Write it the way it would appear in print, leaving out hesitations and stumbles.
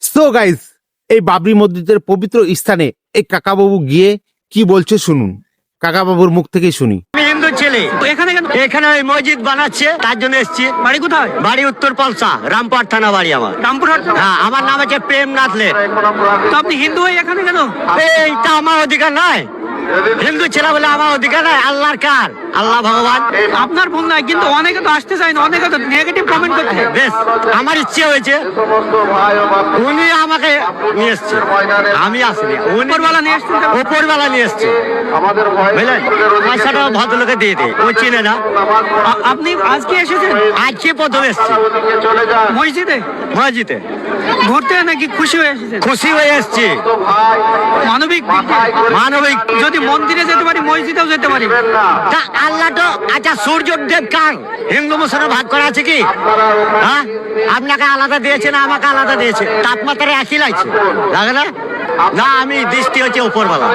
So guys, এই বাবরি মসজিদের পবিত্র স্থানে এই কাকাবাবু গিয়ে কি বলছে শুনুন। কাকাবাবুর মুখ থেকেই শুনি। আমি হিন্দু ছেলে। এখানে কেন? এখানে ওই মসজিদ বানাচ্ছে, তার জন্য এসেছি। বাড়ি কোথায়? বাড়ি উত্তর পলসা, রামপুরহাট থানা বাড়ি আমার। রামপুরহাট থানা? হ্যাঁ, আমার নাম হচ্ছে প্রেমনাথ লেট। তো আপনি হিন্দু হয়ে এখানে কেন? এইটা আমার অধিকার নয়। হিন্দু ছেলে বলে আমার অধিকার নয়। আল্লাহর কার? আল্লাহ ভগবান। আপনার ভুল নাই, কিন্তু অনেকে তো আসতে চায় না, অনেকে তো নেগেটিভ কমেন্ট করছে। বেশ, আমার ইচ্ছে হয়েছে, উনি আমাকে নিয়ে এসছে, আমি আসিনি। উপরওয়ালা নিয়ে এসছেন কেন? উপরবেলা নিয়ে এসছে, বুঝলেন? পয়সাটা ভদ্রলোকে দিয়ে দেয়, ও চিনে না। আপনি আজকে এসেছেন আজকে প্রথম এসছে মসজিদে মসজিদে, ঘুরতে, নাকি খুশি হয়ে এসেছেন? খুশি হয়ে এসছি। মানবিক মানবিক যদি মন্দিরে যেতে পারি, মসজিদেও যেতে পারি। তা আল্লাহ তো, আচ্ছা সূর্যদেব কার? হিন্দু মুসলমান ভাগ করা আছে কি? হ্যাঁ, আপনাকে আলাদা দিয়েছে না আমাকে আলাদা দিয়েছে? তাপমাত্রা একই লাগছে, লাগে না? না, আমি দৃষ্টি হচ্ছে উপরবেলা।